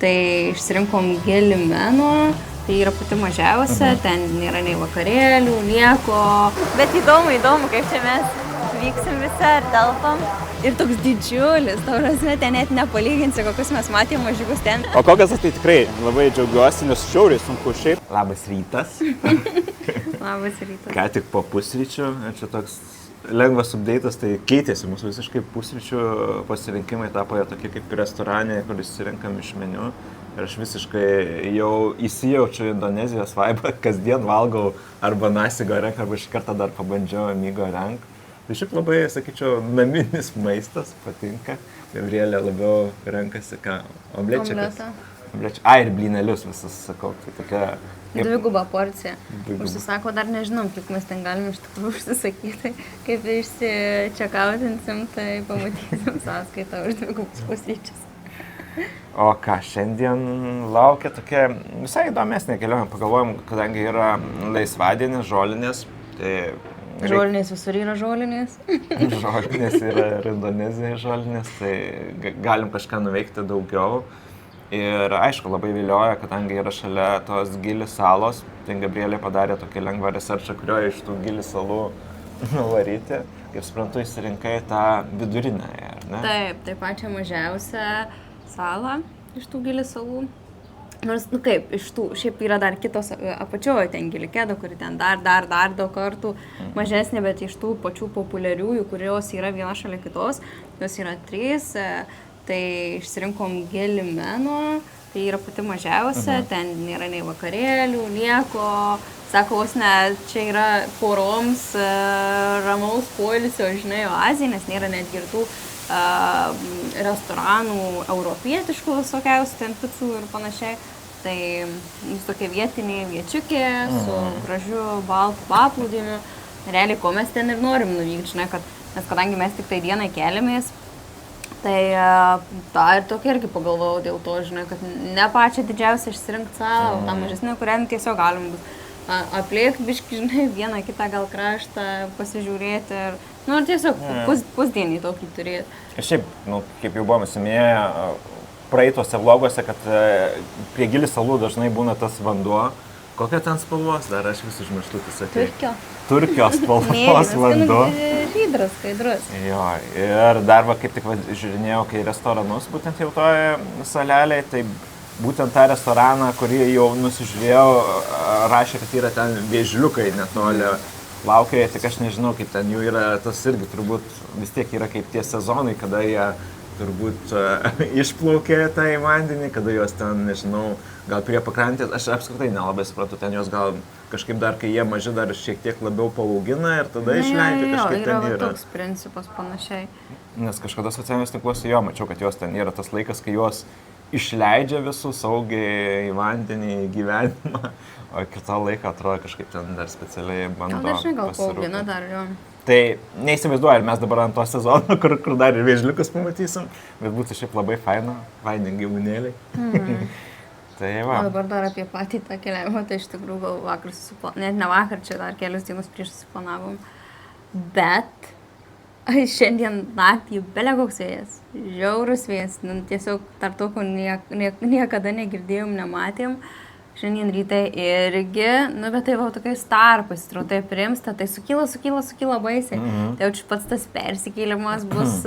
Tai išsirinkom Gelimeno, tai yra pati mažiausia, ten nėra nei vakarėlių, nieko. Bet įdomu, kaip čia mes vyksim visi ar telpam. Ir toks didžiulis, ten net nepalyginsi, kokius mes matėm mažiukus ten. O kokias tai tikrai labai džiaugiuosi, nes šiauriai sunku šiaip. Labas rytas. Labas rytas. Ką tik po pusryčių, čia toks lengvas update'as, tai keitėsi mūsų visiškai pusryčių pasirinkimai, tapo jie tokie kaip restorane, kur išsirinkam iš meniu. Ir aš visiškai jau įsijaučiu Indonezijos vaibą, kasdien valgau arba nasi goreng, arba šį kartą dar pabandžiau mi goreng. Tai šiaip labai, sakyčiau, naminis maistas patinka. Gabrielė labiau renkasi ką? Omlečią. Ir blynelius visus, sakau, tai tokia... Dviguba porcija. Užsisako, dar nežinom, kiek mes ten galim iš tikrųjų užsisakyti. Kaip išsičekautinsim, tai pamatysim sąskaitą už dvigubus pusryčius. O ką, šiandien laukia tokia visai įdomesnė kelionė. Pagalvojom, kadangi yra laisvadienis, žolinės, tai... Žolinės visur yra žolinės. Žolinės yra ir Indonezija žolinės, tai galim kažką nuveikti daugiau. Ir aišku, labai vilioja, kadangi yra šalia tos Gili salos, tai Gabrielė padarė tokį lengvą researchą, kurioje iš tų Gili salų nuvaryti. Kaip suprantu, išsirinkai tą vidurinę, ar ne? Taip, tai pačią mažiausią salą iš tų Gili salų. Nors, kaip, iš tų, šiaip yra dar kitos apačioje, ten Gilikedo, kuri ten dar daug kartų mažesnė, bet iš tų pačių populiariųjų, kurios yra viena šalia kitos, jos yra 3, tai išsirinkom Gelimeno, tai yra pati mažiausia, ten nėra nei vakarėlių, nieko, sako, vos ne, čia yra poroms ramaus poilsio, žinai, oazija, nes nėra netgi ir tų restoranų europietiškų visokiausių, ten picų ir panašiai. Tai jis tokia vietinė viečiukė su gražiu baltu paplūdimiu. Realiai, ko mes ten ir norim nuvykti, žinai, nes kadangi mes tik tai dieną keliamės, tai tą ir tokia irgi pagalvojau dėl to, žinai, kad ne pačią didžiausią išsirinkti salą, o tą mažesnį, kurią tiesiog galim aplėkti biškį, žinai, vieną kitą gal kraštą pasižiūrėti ir, ir tiesiog pusdienį tokį turėti. Šiaip, kaip jau buvome suminėję praeituose vloguose, kad prie Gili salų dažnai būna tas vanduo. Kokia ten spalvos? Dar aš vis užmirštu, tai sakai. Turkijos spalvos vanduo. Žydras, skaidrus. Jo, ir dar kaip tik žiūrinėjau, kai restoranus, būtent jau toje salelėje, tai būtent tą restoraną, kurį jau nusižiūrėjau, rašė, kad yra ten vėžliukai netoli laukioje, tik aš nežinau, kaip ten jų yra, tas irgi turbūt vis tiek yra kaip tie sezonai, kada jie turbūt išplaukė tą į vandenį, kada jos ten, nežinau, gal prie pakrantės, aš apskritai nelabai suprantu, ten jos gal kažkaip dar, kai jie maži, dar šiek tiek labiau paaugina ir tada išleidžia kažkaip ten yra. Yra toks principas panašiai. Nes kažkada socialiniuose tinkluose jo mačiau, kad jos ten yra tas laikas, kai jos išleidžia visus saugiai į vandenį, į gyvenimą, o kitą laiką atrodo kažkaip ten dar specialiai bando pasirūpinti. Gal paaugina dar jo. Tai neįsivaizduoju, ar mes dabar ant to sezono, kur dar ir vėžliukus pamatysim, bet būtų šiaip labai faini gyvūnėliai. Tai va. O dabar dar apie patį tą keliavimą, tai iš tikrųjų gal vakar net ne vakar, čia dar kelius dienus prieš susiplanavom, bet šiandien naktį belė koks vėjas, žiaurus vėjas, tiesiog tarp to, ko niekada negirdėjom, nematėm. Šiandien ryte irgi, bet tai va tokiais tarpais, tai primsta, tai sukyla baisiai. Tai jau pats tas persikėlimas bus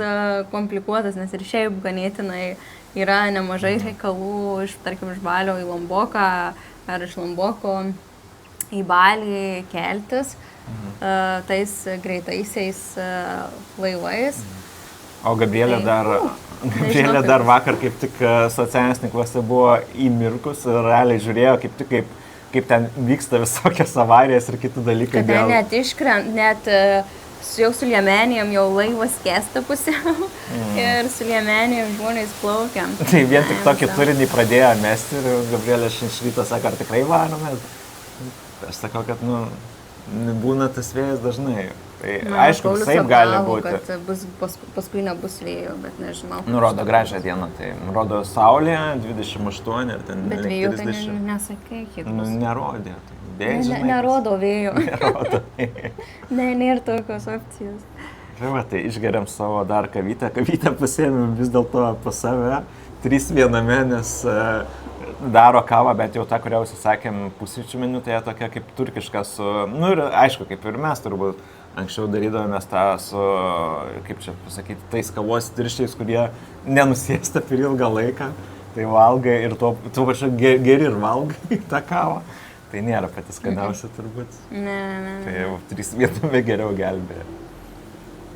komplikuotas, nes ir šiaip ganėtinai yra nemažai reikalų tarkim, iš Balio į Lomboką ar iš Lomboko į Balį keltis tais greitaisiais laivais. O Gabrielė dar vakar kaip tik socialiniuose tinkluose buvo įmirkus ir realiai žiūrėjo kaip ten vyksta visokios avarijas ir kiti dalykai. Kada net iškrent, jau su liemenėm jau laivas kesta pusiau ir su liemenėm žmonės plaukia. Tai vien tik tokį turinį pradėjo mesti ir Gabrielė šrytą sako, ar tikrai varome? Aš sakau, kad būna tas vėjas dažnai. Tai aišku, visaip gali būti. Kad paskui nebus vėjo, bet nežinau. Nurodo gražią dieną, tai nurodo saulė 28 ir ten 30. Bet vėjo tai nesakai, kiek bus. Nerodė. Tai nerodo vėjo. Nėra tokios opcijos. Tai va, tai išgeriam savo dar kavytę. Kavytę pasiėmėm vis dėlto pas save. 3 viename, nes daro kavą, bet jau tą, kurią užsisakėm pusryčių meniu, tai tokia kaip turkiška su, nu ir aišku, kaip ir mes turbūt anksčiau darydavomės tą su, kaip čia pasakyti, tais kavos tirščiais, kurie nenusėsta per ilgą laiką, tai valgai ir tuo pačiu geri ir valgai tą kavą. Tai nėra patys skaniausia turbūt. Ne. Tai jau 3 viename geriau gelbėja.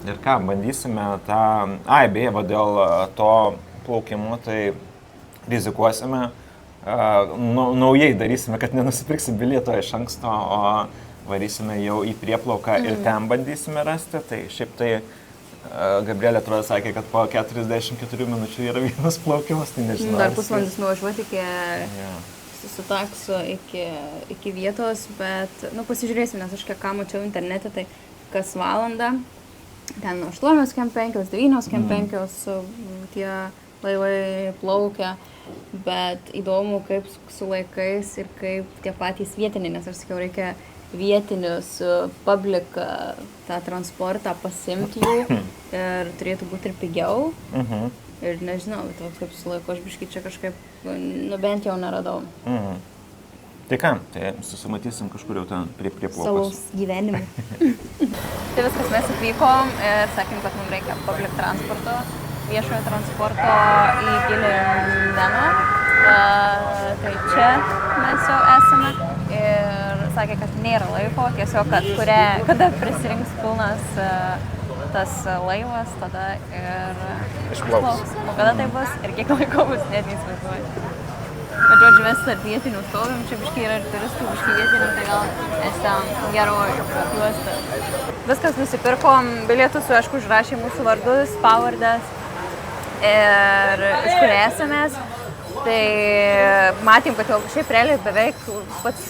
Ir ką, bandysime tą, beje, va dėl to plaukimo, tai rizikuosime, naujai darysime, kad nenusipirksim bilieto iš anksto, o varysime jau į prieplauką ir ten bandysime rasti. Tai šiaip tai Gabrielė atrodo sakė, kad po 44 minučių yra vienas plaukimas, tai nežinau. Dar pusvalandis nuvažiuoti su taksu iki vietos, bet, pasižiūrėsim, nes aš ką mačiau internete, tai kas valandą, ten 8:05, 9:05 tie laivai plaukia, bet įdomu, kaip su laikais ir kaip tie patys vietiniai, nes aš sakiau, reikia vietinius public tą transportą pasimti jų ir turėtų būti ir pigiau. Ir nežinau, kaip su laiku aš biškai čia kažkaip, bent jau neradau. Tai ką, tai susimatysim kažkur jau ten prie plaukos. Salaus gyvenimui. Tai viskas, mes atvykom ir sakėm, kad mums reikia public transporto, viešojo transporto į Gilį-Meną. Tai čia mes jau esame ir sakė, kad nėra laiko, tiesiog, kad kada prisirinks pilnas tas laivas, tada ir išplauks. O kada tai bus ir kiek laiko bus, net neįsivaizduoju. Bet, žodžiu, mes tarp vietinių stovim, čia biškai yra ir turistų, biškai vietinių, tai gal esam geroj juosta. Viskas nusipirkom, bilietus, aišku, užrašė mūsų vardus, pavardes ir iš kur esamės. Tai matėm, kad jau šiaip realiai beveik pats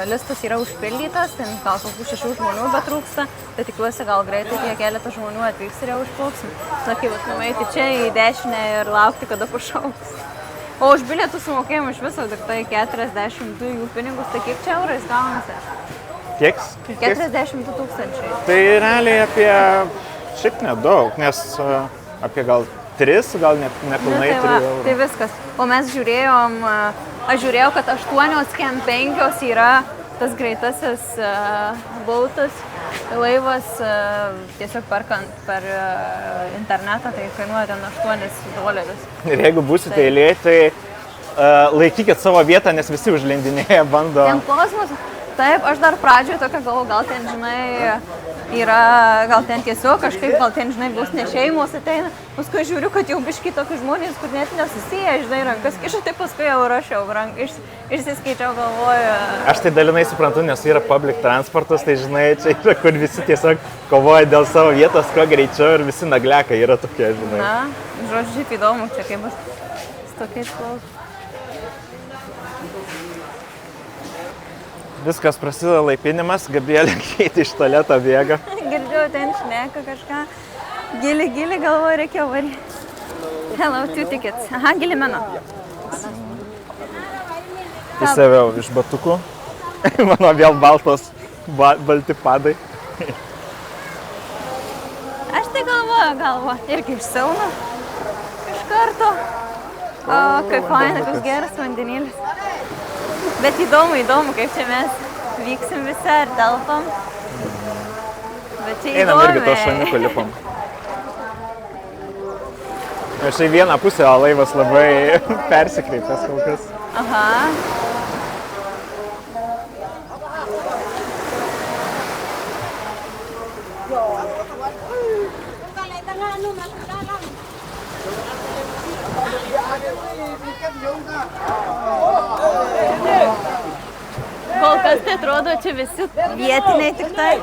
listas yra užpildytas, ten gal kokių 6 žmonių betrūksta, tai tikiuosi gal greitai tie keletą žmonių atvyks ir jau užplauksim. Sakai, nueiti čia į dešinę ir laukti, kada pašauks. O už bilietų sumokėjom iš viso tik tai 42 jų pinigus, tai kiek čia eurais gaunasi? Kiek? 42 000. Tai realiai apie šiek nedaug, nes apie gal 3, gal nepilnai 3 eurų. Tai viskas. O mes žiūrėjom, aš žiūrėjau, kad 8:05 yra tas greitasis bautas, laivas, tiesiog perkant per internetą, tai kainuoja ten $8. Ir jeigu būsite eilėje, tai laikykit savo vietą, nes visi užlendinėja, bando. Ten klausimas, taip, aš dar pradžioje tokia galvoju, gal ten, žinai, yra, gal ten tiesiog kažkaip, gal ten, žinai, bus ne šeimos ateina. Paskui žiūriu, kad jau biškai tokius žmonės, kur net nesusiję, žinai, rankas kiša, tai paskui jau rašiau, išsiskaičiau, galvoju. Aš tai dalinai suprantu, nes yra public transportas, tai žinai, čia yra, kur visi tiesiog kovoja dėl savo vietos, kuo greičiau ir visi nagliakai yra tokie, žinai. Na, žodžiu, šiaip įdomu, čia kaip bus su tokiais klausimais. Viskas prasideda laipinimas, Gabrielė keitė iš tualeto bėga. Girdžiu, ten šneka kažką. Gili, galvoju, reikia varyti. Hello, 2 tickets. Aha, Gilį-Meną. Įsiaviau iš batukų. Mano vėl balti padai. Aš tai galvoju, irgi išsiaunu. Iš karto. O, kaip faina, koks geras vandenėlis. Bet įdomu, kaip čia mes vyksim visi ar telpam. Bet čia įdomu. Einam irgi to šaniuko lipam. Ir štai vieną pusę, o laivas labai persikreipęs kol kas. Aha. Kol kas tai atrodo, čia visi vietiniai tik tai.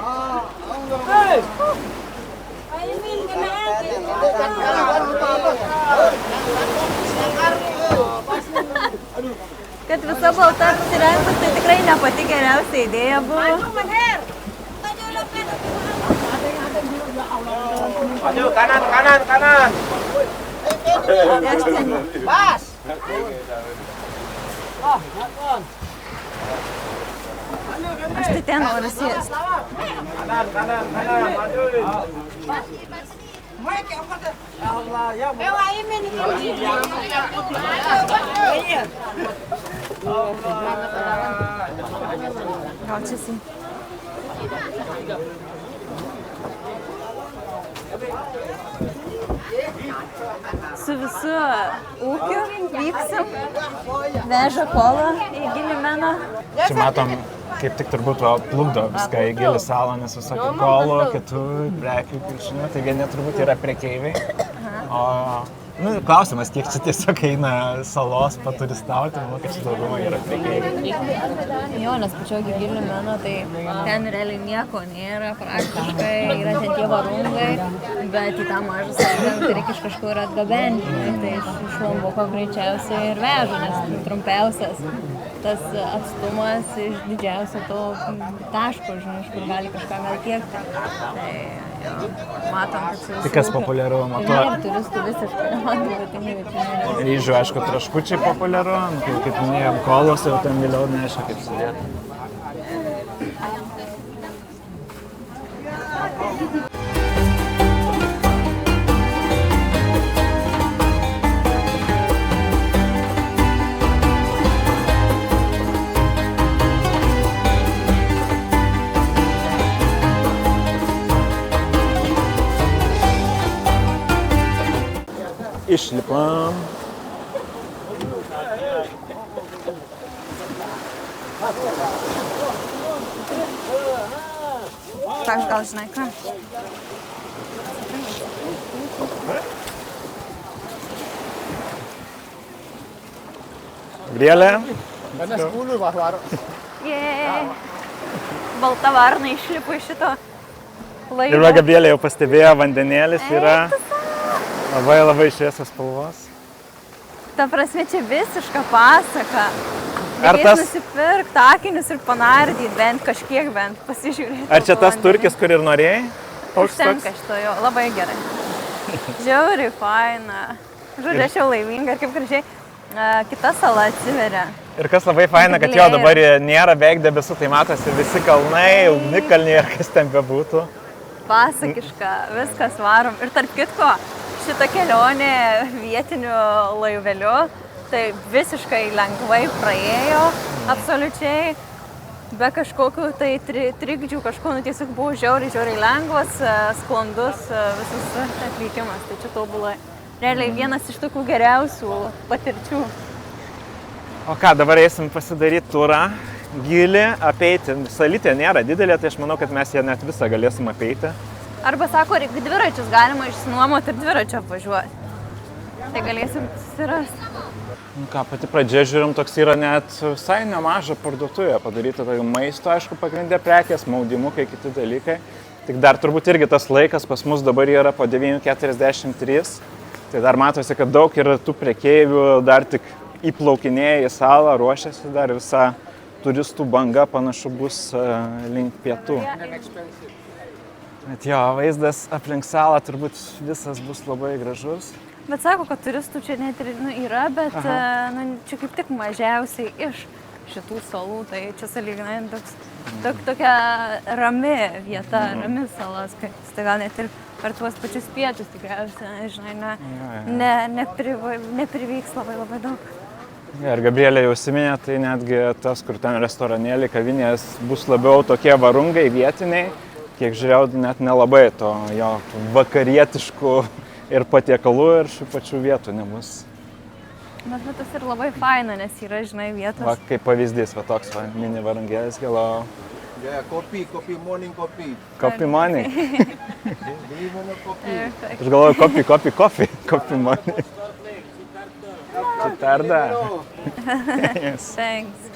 Kad visa balta apsirengtus, tai tikrai ne pati geriausia idėja buvo. Kanan! Vas! Aš tai ten noriu sėsti. Gal čia si. Su visu ūkiu vyksim. Veža kolą į Gilimeną. Čia matom, kaip tik turbūt plukdo viską į Gili salą, nes visokių kolų, kitų prekių, kiaušinių, tai vieni turbūt yra prekeiviai. O klausimas, kiek čia tiesiog eina salos paturistauti, manau, kad čia dauguma yra prekeiviai. Jo, nes pačiau Gilimeno, tai ten realiai nieko nėra, praktiškai yra ten tie varungai, bet į tą mažą salą tai reikia iš kažkur atgabenti, tai iš Lombuko greičiausiai ir vežu, nes trumpiausias tas atstumas iš didžiausio to taško, žinai, iš kur gali kažką gal tiekti. Tai jo, matom, kad su Tai kas populiaru, matau? Ir turistų visiškai nematau, bet tai neviečiai. Ryžių, aišku, traškučiai populiaru, kaip minėjom, kolos jau ten vėliau neaišku, kaip sudėti. Išlipam. Tak, gal žinai ką? Gabrielė. Jei. Balta varna išlipo iš šito laivo. Ir va, Gabrielė jau pastebėjo, vandenėlis yra labai šviesios spalvos. Ta prasme, čia visiška pasaka. Ar Reikės tas- nusipirkti akinius ir panardyti bent kažkiek pasižiūrėti. Ar čia tas turkis, kur ir norėjai? Užtenka šito jo, labai gerai. Žiauriai faina. Žodžiu, aš jau laiminga ir kaip gražiai kita sala atsiveria. Ir kas labai faina, kad jo dabar nėra beveik debesų, tai matosi visi kalnai, ugnikalniai ir kas ten bebūtų. Pasakiška, viskas varom. Ir tarp kitko, šita kelionė vietiniu laiveliu, tai visiškai lengvai praėjo, absoliučiai, be kažkokių tai trikdžių, kažko, tiesiog buvo žiauriai lengvas, sklandus visas atvykimas, tai čia tobulai. Realiai vienas iš tokių geriausių patirčių. O ką, dabar eisim pasidaryti turą, Gilį, apeiti. Salytė nėra didelė, tai aš manau, kad mes ją net visą galėsim apeiti. Arba sako, reikia dviračius galima išsinuomoti ir dviračio apvažiuoti. Tai galėsim susirasti. Nu ką, pati pradžia žiūrim, toks yra net visai nemaža parduotuvė padaryta, tai maisto, aišku, pagrindė prekės, maudimukai, kiti dalykai. Tik dar turbūt irgi tas laikas pas mus dabar yra po 9:43, tai dar matosi, kad daug yra tų prekeivių, dar tik įplaukinėja į salą, ruošiasi, dar visa turistų banga panašu bus link pietų. Bet jo, vaizdas aplink salą turbūt visas bus labai gražus. Bet sako, kad turistų čia net ir yra, bet čia kaip tik mažiausiai iš šitų salų, tai čia sąlyginai tokia rami vieta, rami salas, tai gal net ir per tuos pačius pietus tikriausiai, žinai, neprivyks labai daug. Ir Gabrielė jau užsiminė, tai netgi tas, kur ten restoranėlį, kavinės bus labiau tokie varungai vietiniai, kiek žiūrėjau, net nelabai to jo vakarietiškų ir patiekalų ir šių pačių vietų nebus. Bet tas ir labai faina, nes yra, žinai, vietos. Va, kaip pavyzdys, va toks va, mini varangėlis, hello. Yeah, coffee, morning coffee. Coffee money. Do you want a coffee? Aš galvoju, coffee money. Tarda. Yes. Thanks.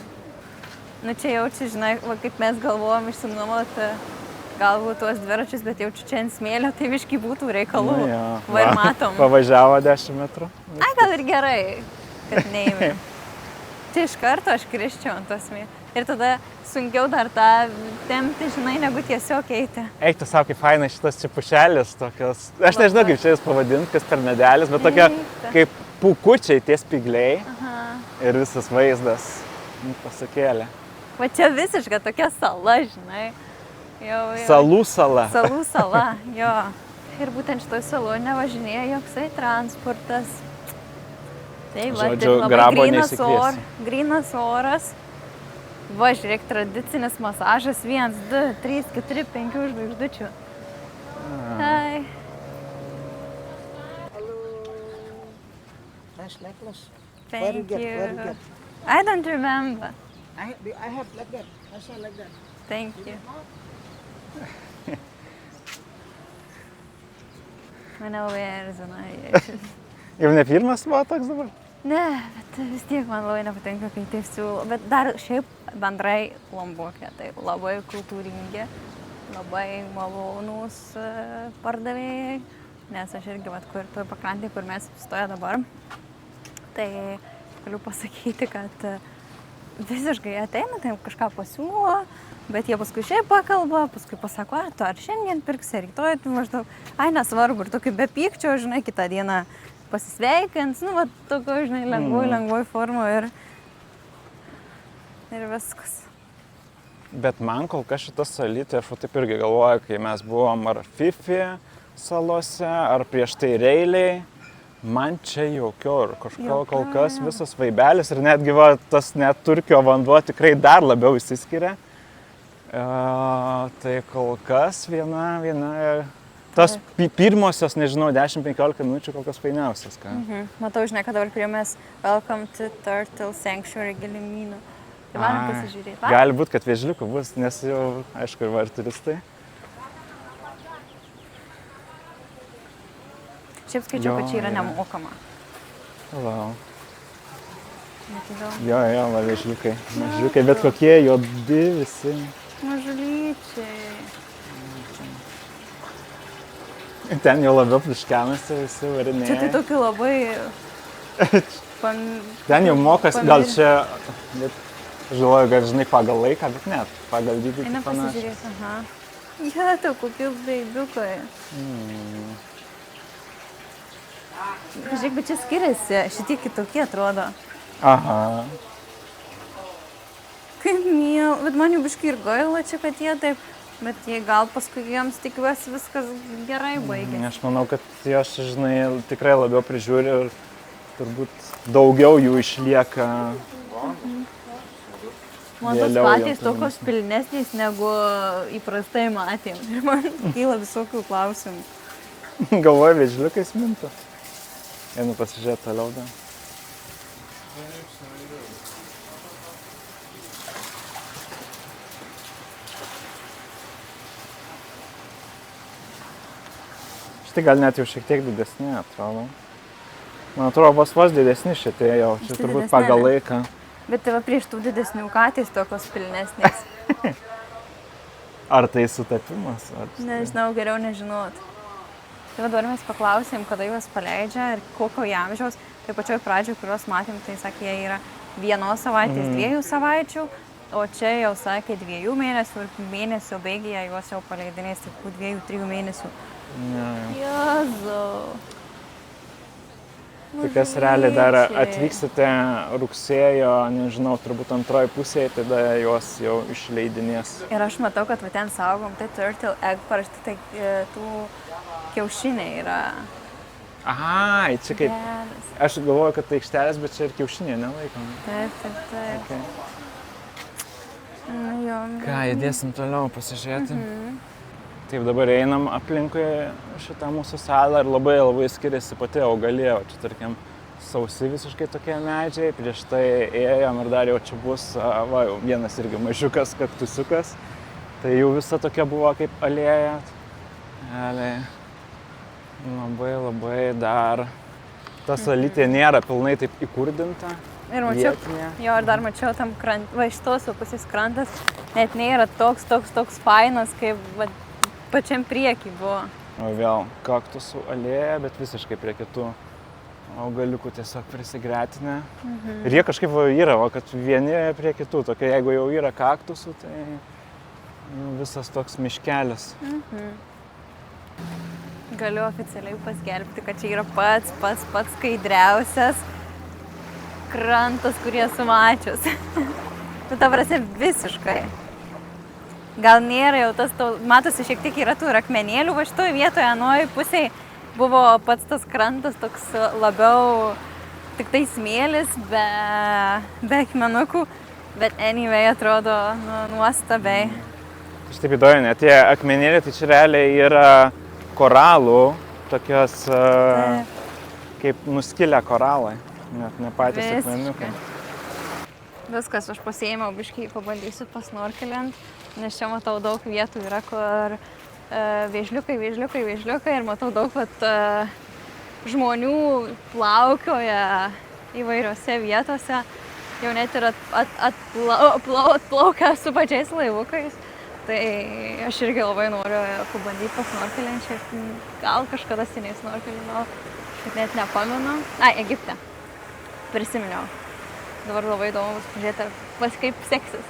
Nu čia jaučiu, žinai, va, kaip mes galvojom išsinuomoti galbūt tuos dviračius, bet jaučiu čia ant smėlio, tai viškai būtų reikalų. Nu, jo. Va ir matom. Pavažiavo 10 metrų. Ai, gal ir gerai, kad neįmė. Čia iš karto aš kriščiau ant tos smėlio. Ir tada sunkiau dar tą tempti, žinai, negu tiesiog eiti. Eik, tu savo, kaip faina šitas čipušelis, tokios, aš nežinau, kaip čia jūs pavadinti, kas per medelis, bet tokie kaip pūkučiai, tie spygliai. Ir visas vaizdas pasakėlė. Va čia visiškai tokia sala, žinai. Jau. Salų sala. Salų sala, jo. Ir būtent šitoj saloj nevažinėja joksai transportas. Tai va, Žodžiu, taip labai grabo grynas grynas oras. Va, žiūrėk, tradicinis masažas 1, 2, 3, 4, 5 žvaigždučių. Hai. Nice necklace. Thank Where you you. get? I don't remember. I have like that. I saw like that. Thank you. Manau, erzina. Jau ne pirmas buvo toks dabar? Ne, bet vis tiek man labai nepatinka, kai taip siūlo. Bet dar šiaip bendrai Lombokė, tai labai kultūringi, labai malonūs pardavėjai. Nes aš irgi, kur toj pakrantėje, kur mes stoja dabar, tai galiu pasakyti, kad visiškai ateina, tai kažką pasiūlo, bet jie paskui šiaip pakalba, paskui pasako, ar šiandien pirksi, ar rytoj, tai maždaug, nesvarbu, ir tokiu be pykčio, žinai, kitą dieną pasisveikins, nu, va, tokio, žinai, lengvoj formų ir viskas. Bet man kol kas šitas salytė, aš taip irgi galvoju, kai mes buvom ar Fifi salose, ar prieš tai Reiliai, man čia jokio ir kažko kol kas visas vaibelis ir netgi va, tas net Turkio vanduo tikrai dar labiau įsiskiria. Tai kol kas viena, tas pirmosios, nežinau, 10-15 minučių kol kas fainiausias. Matau, žinai, kad dabar priėmės Welcome to Turtle Sanctuary Gilimynų. Tai man pasižiūrėti. Gali būti, kad vėžliukų bus, nes jau, aišku, ir turistai. Šiaip skaičiau, kad čia yra nemokama. Hello. Matydau. Jo, va, vėžliukai. Vėžliukai, bet kokie juodi visi. Mažulyčiai. Ten jau labiau pliškenasi visi varinėje. Čia tai tokiu labai... Ten jau mokas, gal čia... Aš galvoju, kad žinai pagal laiką, bet net pagal dydį eina pasižiūrėti, aha. Ja, tau kokie beibiukai. Žiūrėk, bet čia skiriasi, šitie kitokie atrodo. Aha. Kaip miela, bet man jau biškai ir gaila čia, kad jie taip, bet jie gal paskui jiems tikiuosi viskas gerai baigėsi. Aš manau, kad jos, žinai, tikrai labiau prižiūri ir turbūt daugiau jų išlieka. Man tos patys tokios pilnesnės, negu įprastai matėm. Ir man kyla visokių klausimų. Galvoju, vėžliukais minta. Einu pasižiūrėti toliau. Da. Štai gal net jau šiek tiek didesni, atrodo. Man atrodo, vos didesni šitie jau, čia turbūt pagal laiką. Bet tai va prieš tų didesnių katės tokios pilnesnės. Ar tai sutapimas? Nežinau, geriau nežinot. Tai va dabar mes paklausėm, kada juos paleidžia ir kokio amžiaus. Tai pačioj pradžioj, kuriuos matėm, tai sakė, jie yra 1 savaitės, 2 savaičių, o čia jau sakė 2 mėnesių ir mėnesio bėgyje juos jau paleidinės tik 2-3 mėnesių. Jėzau. Tai kas realiai dar atvyksite rugsėjo, nežinau, turbūt antroji pusėje, tada juos jau išleidinės. Ir aš matau, kad va ten saugom, tai turtle egg parašti, tai tų kiaušiniai yra. Aha, čia kaip, aš galvoju, kad tai aikštelės, bet čia ir kiaušiniai nelaikom. Taip. Okay. Jo. Ką, įdėsim toliau pasižiūrėti. Taip, dabar einam aplinkui šitą mūsų salą ir labai skiriasi pati augalija. Čia, tarkim, sausi visiškai tokie medžiai, prieš tai ėjom ir dar jau čia bus vienas irgi mažiukas kaktusiukas. Tai jau visa tokia buvo kaip alėja. Labai dar. Ta salytė nėra pilnai taip įkurdinta. Ir mačiau, ir dar mačiau tam va iš tos pusės krantas, net nėra toks fainas, kaip va, pačiam priekį buvo. O vėl kaktusų alėja, bet visiškai prie kitų augaliukų tiesiog prisigretinę. Ir jie kažkaip yra, kad vieni prie kitų. Tokia, jeigu jau yra kaktusų, tai visas toks miškelis. Galiu oficialiai paskelbti, kad čia yra pats skaidriausias krantas, kurį esu mačius. Tu ta prasme visiškai. gal nėra jau tas, matosi šiek tiek yra tų ir akmenėlių, va šitoje vietoje, anoje pusėje buvo pats tas krantas toks labiau tik tai smėlis, be akmenukų, bet anyway atrodo nuostabiai. Aš taip įdomu, net tie akmenėliai, tai čia realiai yra koralų, tokios kaip nuskilę koralai, net ne patys akmenukai. Viskas, aš pasiėmiau biškai, pabandysiu pasnorkelint, nes čia matau daug vietų yra, kur vėžliukai ir matau daug žmonių plaukioja įvairiose vietose, jau net ir atplaukia su pačiais laivukais. Tai aš irgi labai noriu pabandyti pasnorkelinti, gal kažkada seniai snorkelinau, bet net nepamenu. Egipte, prisiminiau. Dabar labai įdomu pažiūrėti, kaip seksis.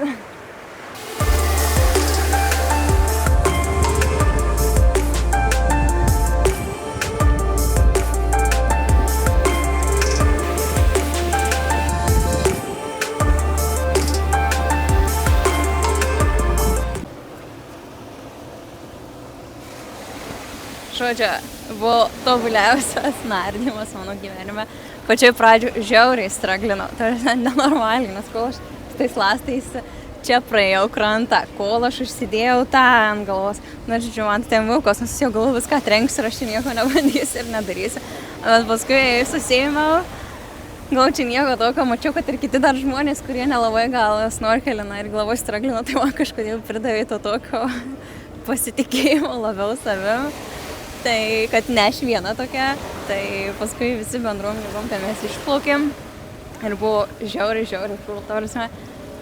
Žodžiu, buvo tobuliausias nardymas mano gyvenime. Pačioj pradžioj žiauriai straglinau, tai yra nenormaliai, nes kol aš tais lastais čia praėjau krantą, kol aš užsidėjau tą ant galvos. Na, žodžiu, man ten vilkos, nes jau galvoju viską trenksiu ir aš čia nieko nebandysiu ir nedarysiu. Bet paskui susėmiau, gal čia nieko tokio, mačiau, kad ir kiti dar žmonės, kurie nelabai gal snorkelina ir galvoju straglino, tai man kažkodėl pridavė to tokio pasitikėjimo labiau savim. Tai, kad ne aš viena tokia, tai paskui visi bendrom jėgom ten mes išplaukėm ir buvo žiauriai cool.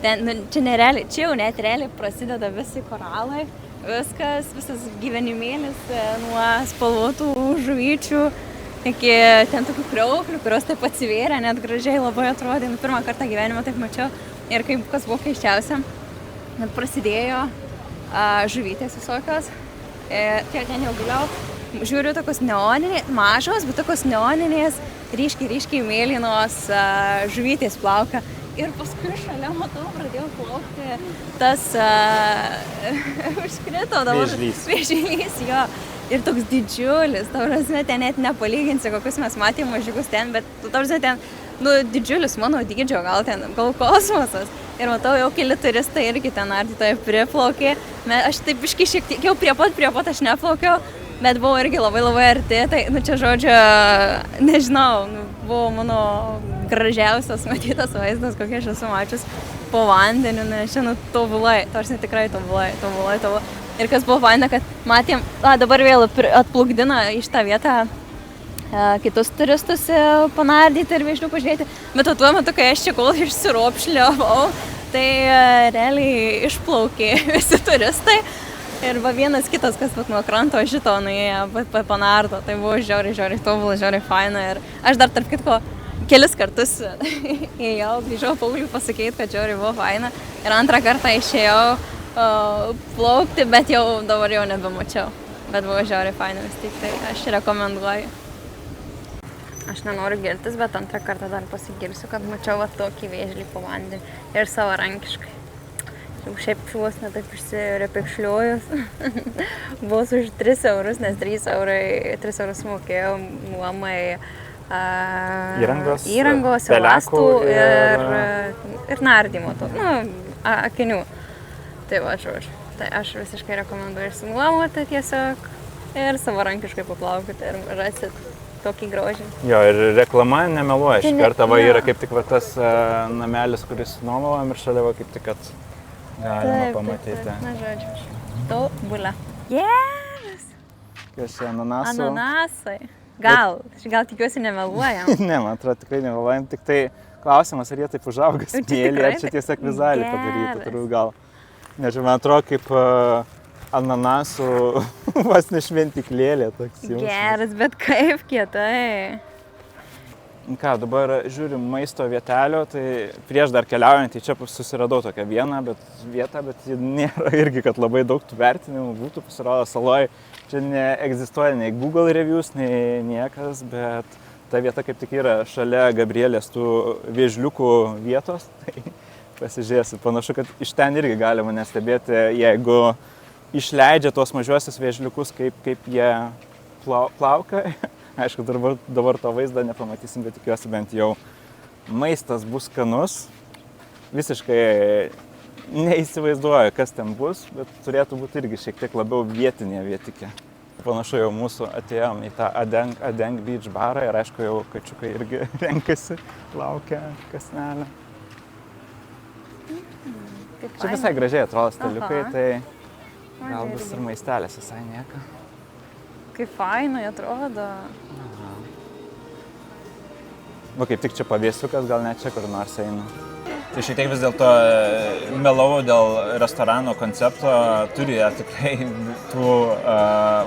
Čia nerealiai, čia jau net realiai prasideda visi koralai, visas gyvenimėlis nuo spalvotų žuvyčių iki ten tokių kriauklių, kurios taip atsivėrė, net gražiai labai atrodė, pirmą kartą gyvenimą taip mačiau ir kaip kas buvo keisčiausia, net prasidėjo žuvytės visokios, ten jau giliau. Žiūriu, tokios neoninės, mažos, bet tokios neoninės, ryškiai mėlynos žuvytės plauka. Ir paskui šalia, matau, pradėjau plaukti tas užkrito dabar vėžlys, jo. Ir toks didžiulis, ten net nepalyginsi, kokius mes matėm mažiukus ten, bet ten, didžiulis mano dydžio, gal kosmosas. Ir matau, jau keli turistai irgi ten ardytoje priplaukė. Aš taip biškai šiek tiek, jau prie pat aš neplaukiau. Bet buvo irgi labai arti, tai, čia žodžiu, nežinau, buvo mano gražiausias matytas vaizdas, kokie aš esu mačius po vandeniu, nes čia, tobulai, tarsi tikrai tobulai. Ir kas buvo faina, kad matėm, dabar vėl atplukdina į šitą vietą kitus turistus panardyti ir vėžlių pažiūrėti, bet tuo metu, kai aš čia kol išsiropšliavau, tai realiai išplaukė visi turistai. Ir vienas kitas, kas nuo kranto šito nuėjo, panardo, tai buvo žiauriai tobulas, žiauriai faina. Ir aš dar tarp kitko kelis kartus ėjau, grįžau Pauliui pasakyti, kad žiauriai buvo faina. Ir antrą kartą išėjau plaukti, bet dabar jau nebemačiau. Bet buvo žiauriai faina vis tik, tai aš rekomenduoju. Aš nenoriu girtis, bet antrą kartą dar pasigirsiu, kad mačiau tokį vėžlį po vandeniu ir savarankiškai. Jau šiaip vos netaip išsirepekšliojus. Vos už 3 eurus, nes 3 eurus mokėjau nuomai įrangos, lastų ir nardymo, akinių. Tai va, tai aš visiškai rekomenduoju išsinuomoti tiesiog ir savarankiškai paplaukti ir rasit tokį grožį. Jo, ir reklama nemeluoja. Šį kartą yra kaip tik tas namelis, kuris nuomojam ir šalia kaip tik, kad galima pamatyti. Taip. Na, žodžiu, tobulė. Geras! Kas čia, ananasų? Ananasai. Gal tikiuosi nemeluojam. Ne, man atrodo, tikrai nemeluojam, tik tai klausimas, ar jie taip užauga smėlį, ar čia tiesiog vizualiai padaryti, turiu gal. Nežinau, man atrodo, kaip ananasų vas nešventiklėlė toks jums. Geras, bet kaip kietai. Ką, dabar žiūrim maisto vietelių, tai prieš dar keliaujant, tai čia susiradau tokią vieną vietą, bet nėra irgi, kad labai daug tų vertinimų būtų, pasirodo saloj. Čia neegzistuoja nei Google reviews, nei niekas, bet ta vieta kaip tik yra šalia Gabrielės tų vėžliukų vietos, Pasižiūrėsiu, panašu, kad iš ten irgi galima nestebėti, jeigu išleidžia tuos mažiuosius vėžliukus, kaip jie plaukia. Aišku, dabar to vaizdą nepamatysim, bet tikiuosi bent jau maistas bus skanus. Visiškai neįsivaizduoju, kas ten bus, bet turėtų būti irgi šiek tiek labiau vietinė vietikė. Panašu, jau mūsų atėjom į tą Adeng Beach barą ir aišku, jau kačiukai irgi renkasi, laukia kasnelę. Čia visai gražiai atrodo staliukai, tai gal bus ir maistelis visai nieko. Kaip fainai atrodo. Va, kaip tik čia pavėsiukas, gal net čia kur nors eina. Tai šiek tiek vis dėlto melavau dėl restorano koncepto, turi tikrai tų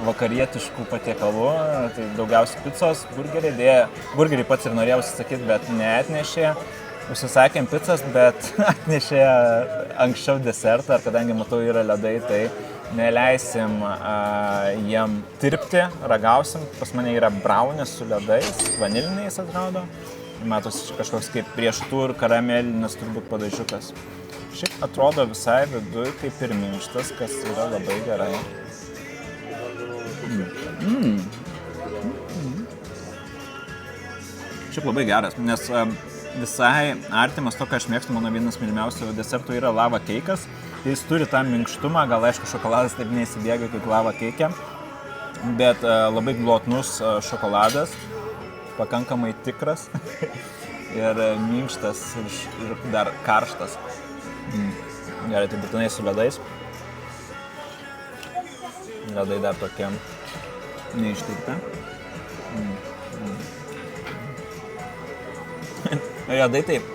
vakarietiškų patiekalų, tai daugiausiai picos, burgeriai, burgerį pats ir norėjau užsisakyti, bet neatnešė. Užsisakėm pizzas, bet atnešė anksčiau desertą, ir kadangi matau yra ledai, tai neleisim jiem tirpti, ragausim. Pas mane yra braunis su ledais, vaniliniais atrodo. Matosi kažkoks kaip riešutų ir karamelinis turbūt padažiukas. Šiaip atrodo visai viduj kaip ir minkštas, kas yra labai gerai. Šiaip labai geras, nes visai artimas to, ką aš mėgstu, mano vienas mylimiausių desertų yra lava keikas. Jis turi tą minkštumą, gal aišku šokoladas taip neįsibėga kaip lava keikė, bet labai glotnus šokoladas. Pakankamai tikras ir minkštas ir dar karštas. Gerai, tai būtinai su ledais. Ledai dar tokie neištirpti. Ledai taip.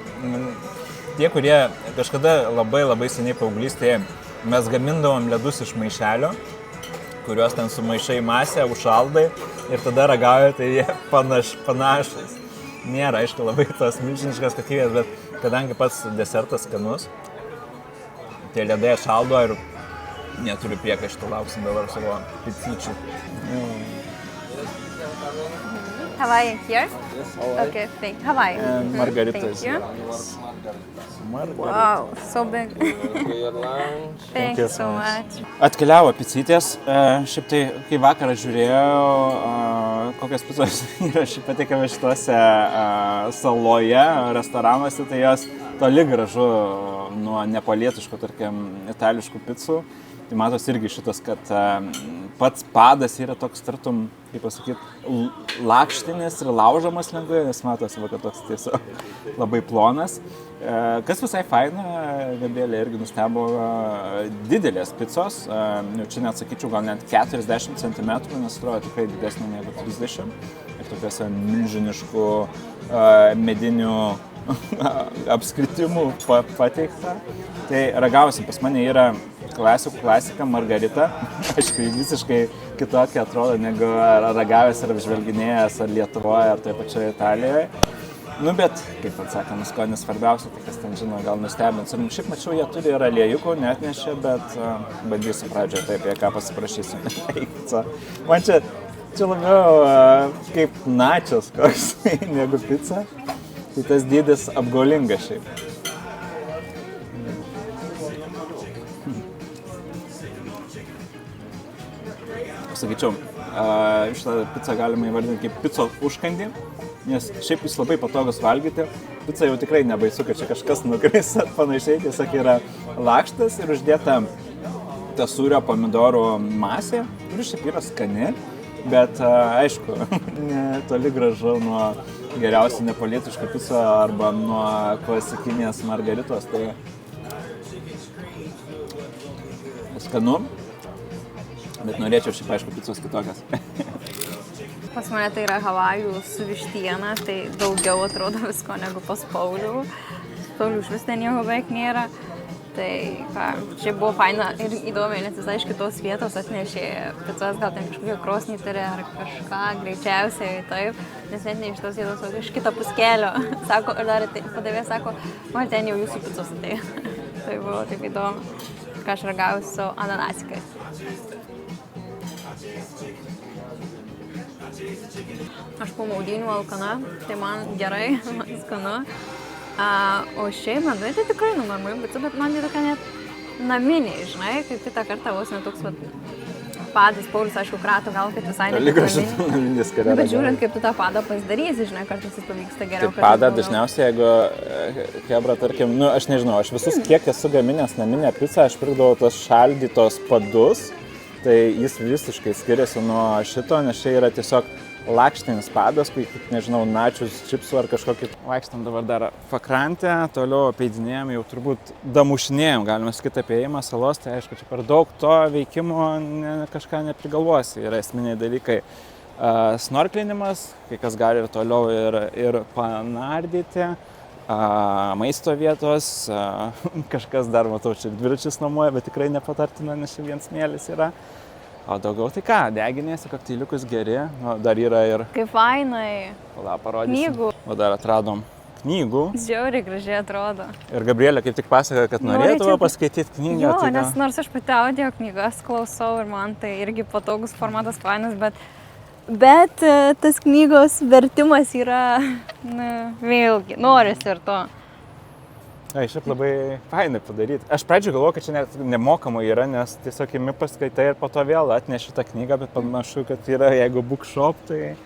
Tie, kurie kažkada labai seniai paauglystėje mes gamindavom ledus iš maišelio, kuriuos ten sumaišai masę, užšaldai ir tada ragauja, tai jie panašus. Nėra, aišku, labai tos milžiniškas kokybės, bet kadangi pats desertas skanus, tie ledai šaldo ir neturiu priekaištų, lauksim dabar savo picyčių. Hawaii here? Okay, thank you. Hawaii. Margaritas. Thank you. Wow, so big. Thank you so much. Atkeliavo picytės. Šiaip tai, kai vakarą žiūrėjau, kokios picos yra šiaip pateikiama šituose saloje, restoranuose, tai jos toli gražu nuo nepalietiškų, tarkim, itališkų picų. Tai matos irgi šitas, kad pats padas yra toks, tartum, kaip pasakyti, lakštinis ir laužomas lengvai, nes matosi, kad toks tiesiog labai plonas. Kas visai faina, Gabrielė irgi nustebo, didelės picos, čia net sakyčiau, gal net 40 cm, nes atrodo tikrai didesnė negu 30 ir tokiuose milžiniškų medinių apskritimų pateikta. Tai ragausim, pas mane yra klasika margarita, aišku, visiškai kitokia atrodo negu ragavęs ar apžvelginėjęs ar Lietuvoje ar toje pačioje Italijoje. Nu, bet, kaip atsakoma, skonis svarbiausia, tai kas ten žino, gal nustebins. Ir šiaip mačiau, jie turi ir aliejukų, neatnešė, bet bandysim pradžioje taip, jei ką pasiprašysim. Man čia labiau kaip načios koks negu pica, tai tas dydis apgaulingas šiaip. Sakyčiau, šitą pizzą galima įvardinti kaip picos užkandį, nes šiaip jis labai patogus valgyti. Pica jau tikrai nebaisu, kad čia kažkas nukris ar panašiai, tiesiog yra lakštas ir uždėta ta sūrio pomidorų masė, kuri šiaip yra skani, bet aišku, toli gražu nuo geriausių nepolietiškų pico arba nuo klasikinės margaritos, tai skanu. Bet norėčiau šiaip, aišku, picos kitokias. Pas mane tai yra Havajų su vištiena, tai daugiau atrodo visko negu pas Paulių. Paulių iš vis ten nieko beveik nėra. Tai ką, čia buvo faina ir įdomiai, nes jis iš kitos vietos atnešė picos, gal ten kažkokią krosnį turi ar kažką, greičiausiai taip. Nes net ne iš tos vietos, o iš kito puskelio. Sako, ir dar padavė, sako, man ten jau jūsų picos atėjo. Tai buvo taip įdomu, ką aš ragauju su ananasikais. Aš po maudynių alkana, tai man gerai, man skanu. O šiaip, man tai tikrai normalu, bet man tai tokia net naminiai, žinai, kaip kitą kartą vos netoks padas, Paulius, aišku, krato gal, kad visai Lygas naminiai. naminis karjeras. Bet žiūrint, kaip tu tą padą pasidarysi, žinai, kartais jis pavyksta geriau. Tai padą dažniausiai, jeigu kebra, tarkim, aš nežinau, aš visus kiek esu gaminęs naminę pizzą, aš pirkdavau tos šaldytos padus, tai jis visiškai skiriasi nuo šito, nes čia yra tiesiog lakštinis padas, kaip, nežinau, načius, čipsų ar kažkokį. Vaikštam dabar dar pakrantę, toliau apeidinėjom, jau turbūt damušinėjom, galima sakyti, apie ėjimą salos, tai aišku, čia per daug to veikimo kažką neprigalvosi, yra esminiai dalykai. Snorklinimas, kai kas gali ir toliau ir panardyti, maisto vietos, kažkas dar, matau, čia dviračius nuomoja, bet tikrai nepatartina, nes čia vien smėlis yra. O daugiau tai ką, deginėsi, kokteiliukus geri, dar yra ir... Kaip fainai. Pala, parodysim. Knygų. O dar atradom knygų. Žiauriai gražiai atrodo. Ir Gabrielė kaip tik pasakoja, kad norėtų paskaityti knygą. Jo, tai nes nors aš pati audio knygas klausau ir man tai irgi patogus formatas fainas, bet tas knygos vertimas yra, vėlgi, norisi ir to. Šiaip labai fainai padaryti. Aš pradžioje galvoju, kad čia net nemokamai yra, nes tiesiog imi paskaitai ir po to vėl atneši tą knygą, bet panašu, kad yra, jeigu bookshop, tai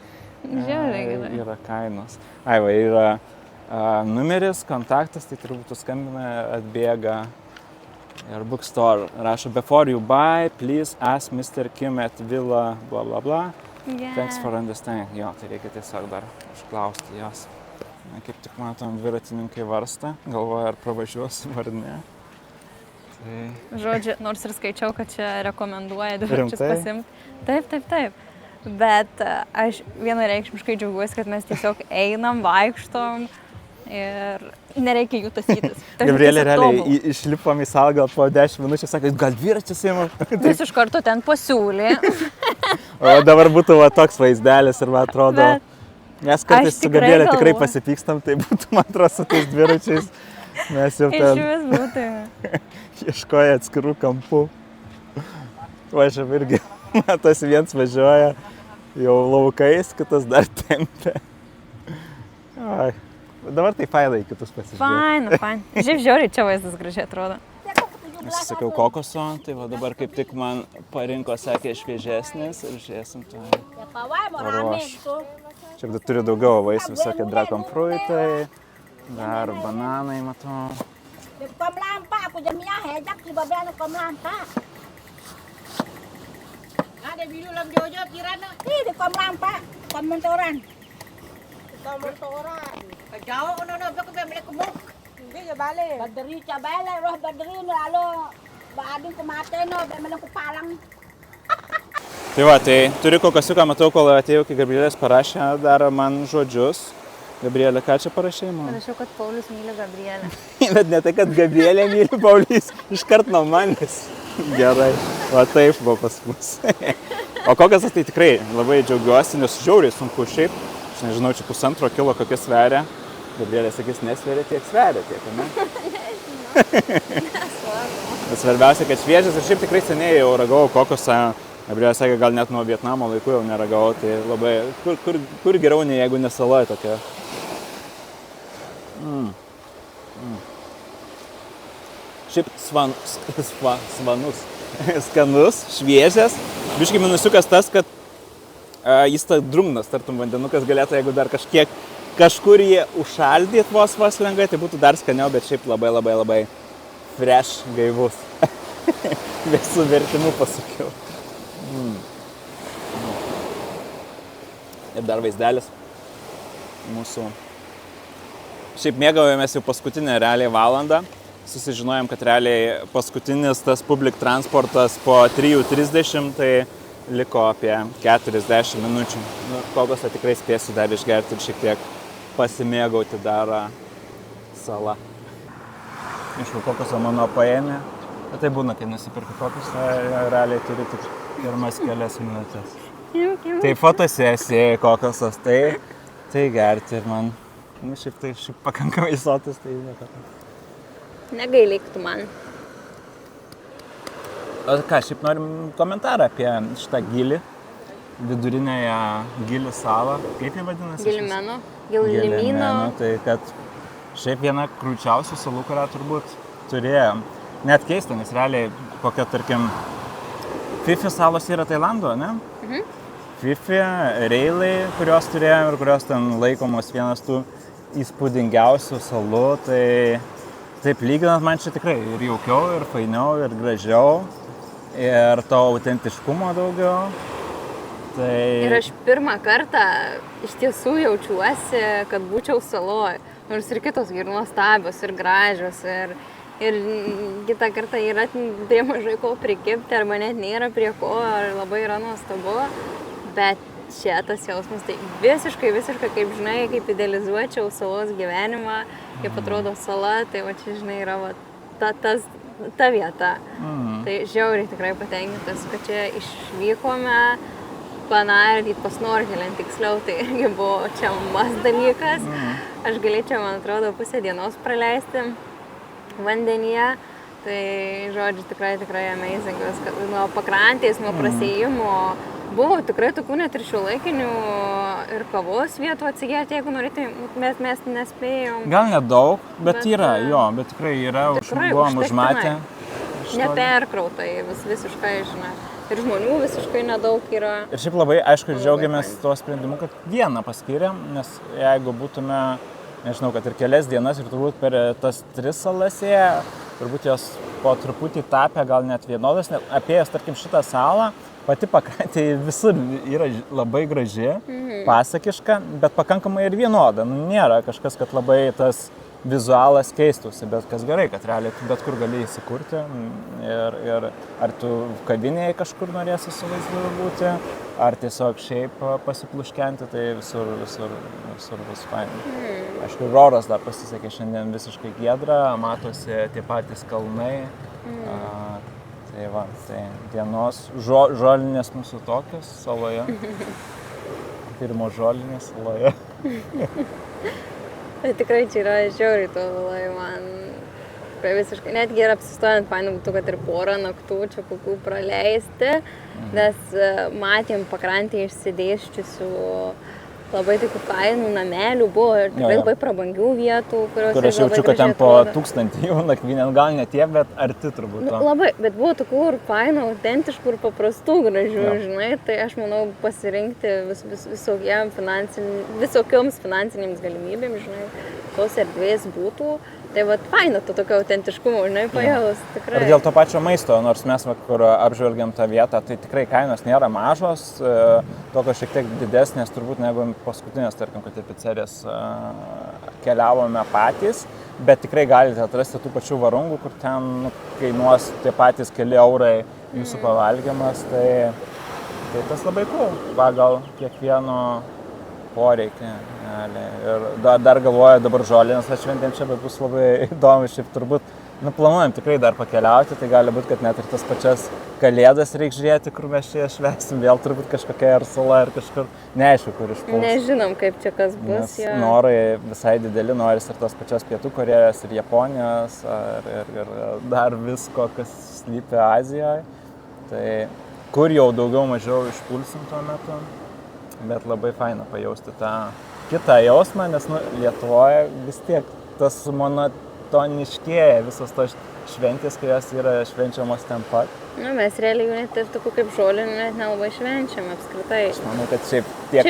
yra kainos. Va, yra numeris, kontaktas, tai turbūt skambina, atbėga ir bookstore. Rašo, before you buy, please ask Mr. Kim at Villa, bla bla bla. Yeah. Thanks for understanding. Jo, tai reikia tiesiog dar užklausti jos. Kaip tik matom, dviratininkai varsta, galvoja, ar pravažiuosim ar ne. Tai... Žodžiu, nors ir skaičiau, kad čia rekomenduoja dviračius pasimti. Taip. Bet aš vienareikšmiškai džiaugiuosi, kad mes tiesiog einam, vaikštom ir nereikia jų tasytis. Gabrielė realiai išlipom į salą gal po 10 minučių, sakė, gal dviračius įmam. Jis iš karto ten pasiūlė. O dabar būtų toks vaizdelis ir man atrodo... Mes kartais su Gabrielė tikrai pasipykstam, tai būtų, man atrodo, su tais dviračiais. Mes jau ten... Iš vis būtų. Ieškoja atskirų kampų. Važiav irgi, tas viens važiuoja jau laukais, kitas dar tempia. Dabar tai failai kitus pasižiūrėjau. Fain. Žiauriai čia vaizdas gražiai atrodo. Aš sakiau kokoso, tai va dabar kaip tik man parinko, sakė, šviežesnis ir žiūrėsim to paruoš. Čia turi daugiau vaisių, visokie dragon fruitai, dar bananai, matau. Tai va, tai turiu kokosiuką, matau, kol atėjau, kai Gabrielės parašė dar man žodžius. Gabrielė, ką čia parašė man? Parašiau, kad Paulius myli Gabrielę. Bet ne tai, kad Gabrielė myli Paulius, iškart nuo manęs. Gerai, va taip buvo pas mus. O kokosas tai tikrai labai džiaugiuosi, nes žiauriai sunku šiaip. Aš nežinau, čia 1,5 kilo kokia sveria. Gabrielė sakys, nesveria tiek, ne? Bet svarbiausia, kad šviežias ir šiaip tikrai seniai jau ragavau kokosą. Gabrielė sakė, gal net nuo Vietnamo laikų jau neragavau, tai labai, kur geriau nei jeigu nesaloja tokia. Šiaip skanus, šviežias. Biškai minusiukas tas, kad jis ta drungnas, tartum vandenukas galėtų, jeigu dar kažkur jį užšaldyt vos lengvai, tai būtų dar skaniau, bet šiaip labai fresh, gaivus. Visų vertimų pasakiau. Ir dar vaizdelis mūsų. Šiaip mėgavomės jau paskutinę realiai valandą. Susižinojom, kad realiai paskutinis tas public transportas po 3:30, tai liko apie 40 minučių. Kokosą tikrai spėsiu dar išgerti ir šiek tiek pasimėgauti dar salą. Aišku, kokosą mano paėmė. Bet tai būna, kai nusipirku kokosą, realiai turi tik pirmas kelias minutės. Tai fotosesija, kokosas, tai gerti ir man, šiaip pakankamai sotus, tai nieko. Negailėktų man. O ką, šiaip norim komentarą apie šitą gilį, vidurinėje gilį salą. Kaip jį vadinasi? Gilimeno. Gilimino. Tai kad Šiaip viena krūčiausių salų, kurią turbūt turėjom. Net keista, nes realiai kokia, tarkim, Fifi salos yra Tailando, ne? Fifi, Reilai, kurios turėjom ir kurios ten laikomos vienas tų įspūdingiausių salų, tai taip lyginant man čia tikrai ir jaukiau, ir fainiau, ir gražiau, ir to autentiškumo daugiau. Tai... Ir aš pirmą kartą iš tiesų jaučiuosi, kad būčiau saloj, nors ir kitos ir nuostabios, ir gražios, ir kitą kartą yra prie mažai ko prikipti, arba net nėra prie ko, ar labai yra nuostabu, bet čia tas jausmas, tai visiškai, kaip žinai, kaip idealizuočiau salos gyvenimą, kaip atrodo sala, tai va čia, žinai, yra va, ta vieta. Tai žiauriai tikrai patenkintas, kad čia išvykome, planavome pasnorkelint tiksliau, tai irgi buvo čia mas dalykas. Aš galėčiau, man atrodo, pusę dienos praleisti vandenyje. Tai, žodžiu, tikrai amazing, kad nuo pakrantės, nuo prasėjimo buvo tikrai tokių net ir šiuolaikinių ir kavos vietų atsigerti, jeigu norėtai, mes nespėjom. Gal nedaug, bet yra, jo, bet tikrai yra, buvom užmatę. Neperkrautai, visiškai, žinai. Ir žmonių visiškai nedaug yra. Ir šiaip labai, aišku, džiaugiamės tuo sprendimu, kad dieną paskyrėm, nes jeigu būtume, nežinau, kad ir kelias dienas ir turbūt per tas 3 salas ėję, turbūt jos po truputį tapę gal net vienodas, net apėjęs, tarkim, šitą salą, pati pakrantė visur yra labai graži, pasakiška, bet pakankamai ir vienoda. Nu, nėra kažkas, kad labai tas vizualas keistusi, bet kas gerai, kad realiai tu bet kur gali įsikurti ir ar tu kavinėje kažkur norėsi su vaizdu būti, ar tiesiog šiaip pasipluškenti, tai visur bus fainai. Aišku, ir oras dar pasisekė šiandien visiškai giedra, matosi tie patys kalnai. Tai va, tai dienos žolinės mūsų tokios saloje. Pirmo žolinės saloje. Tai tikrai čia yra žiauriai tobulai, man visiškai, netgi ir apsistojant, fainai būtų, kad ir porą naktų čia kokių praleisti, nes matėm pakrantėje išsidėščiusių labai tokių fainų namelių, buvo ir tikrai labai prabangių vietų, kurios kur aš jaučiu, kad ten po 1000 jau nakvynėn, gal ne tiek, bet arti turbūt. Labai, bet buvo tokių ir fainų, autentiškų ir paprastų gražių, žinai, tai aš manau pasirinkti visokioms finansinėms galimybėms, žinai, tos erdvės būtų. Tai va, faina to tokio autentiškumo, žinai, pajaus, tikrai. Ir dėl to pačio maisto, nors mes, kur apžvelgiam tą vietą, tai tikrai kainos nėra mažos, tokios šiek tiek didesnės turbūt negu paskutinės, tarkim, kad į pizzerijas keliavome patys, bet tikrai galite atrasti tų pačių varungų, kur ten kainuos tie patys keli eurai jūsų pavalgymas, tai tas labai cool, pagal kiekvieno poreikį. Ir dar galvoju dabar žolinės atšventėm čia, bet bus labai įdomu, šiaip turbūt planuojam tikrai dar pakeliauti, tai gali būti, kad net ir tas pačias kalėdas reikia žiūrėti, kur mes čia švęsim, vėl turbūt kažkokia ar sala, ar kažkur, neaišku, kur išpuls. Nežinom, kaip čia kas bus. Nes norai visai dideli, noris ir tos pačios Pietų Korėjos, ir Japonijos, ir dar visko, kas slypi Azijoje. Tai kur jau daugiau mažiau išpulsim tuo metu, bet labai faina pajausti tą kitą jausmą, nes Lietuvoje vis tiek tas monotoniškėja visos tos šventės, kai jos yra švenčiamos ten pat. Mes realiai jau net ir tokių kaip žolinių net nelabai švenčiam apskritai. Aš manau, kad šiaip tie,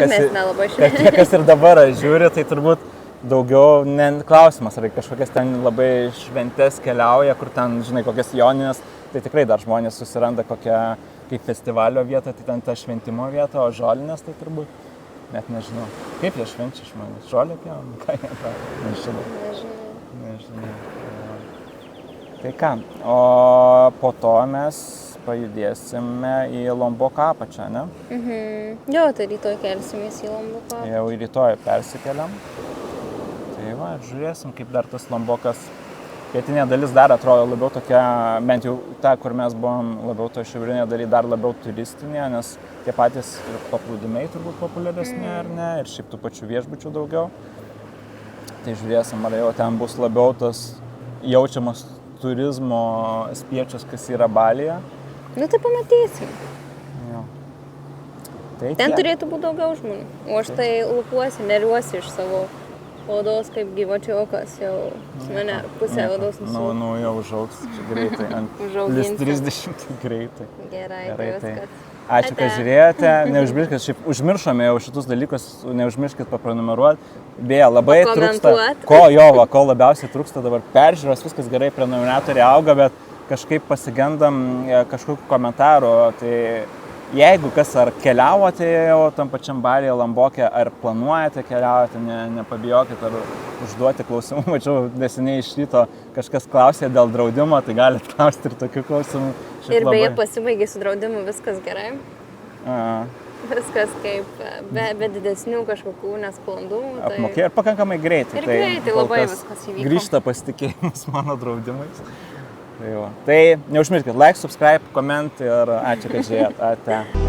kas ir dabar žiūri, tai turbūt daugiau klausimas, ar kažkokias ten labai šventės keliauja, kur ten, žinai, kokias joninės, tai tikrai dar žmonės susiranda kokią kaip festivalio vietą, tai ten ta šventimo vieta, o žolinės tai turbūt net nežinau. Kaip jie švenčia žmonės? Žolė pjauna? Ką jie daro? Nežinau. Tai ką, o po to mes pajudėsime į Lomboko apačią, ne? Jo, tai rytoj kelsimės į Lomboko. Jau rytoj persikeliam. Tai va, žiūrėsim, kaip dar tas Lombokas. Pietinė dalis dar atrodo labiau tokia, bent jau ta, kur mes buvom, labiau to šiaurinė dalis dar labiau turistinė, nes tie patys paplūdimiai turbūt populiaresni, ar ne, ir šiaip tų pačių viešbučių daugiau. Tai žiūrėsim, ar jau ten bus labiau tas jaučiamas turizmo spiečius, kas yra Balyje. Nu tai pamatysim. Jo. Tai ten turėtų būti daugiau žmonių, o aš tai lupuosi, neriuosi iš savo odos kaip gyvačiokas, jau mane pusė odos Nu, jau užaugs čia greitai. Užauginsiu. 30 greitai. Gerai, Gerai, tai tai. viskas. Ačiū, kad Ate. žiūrėjote. Neužmirškit, šiaip užmiršome jau šitus dalykus, neužmirškit paprenumeruoti. Beje, labai trūksta. Pakomentuot. Ko labiausiai trūksta dabar peržiūros, viskas gerai, prenumeratoriai auga, bet kažkaip pasigendam kažkokių komentarų. Tai jeigu kas ar keliavote jau tam pačiam Balyje, Lambokė, ar planuojate keliauti, nepabijokit ar užduoti klausimų. Mačiau, neseniai iš ryto kažkas klausė dėl draudimo, tai galite klausti ir tokių klausimų. Šiaip Ir beje, labai- pasibaigė su draudimu, viskas gerai. A, Viskas kaip be didesnių kažkokių nesklandumų. apmokėjo ir pakankamai greitai. Ir greitai kol labai kas viskas įvyko. Grįžta pasitikėjimas mano draudimais. Tai neužmirškit, like, subscribe, koment ir ačiū, kad žiūrėjot. Ate.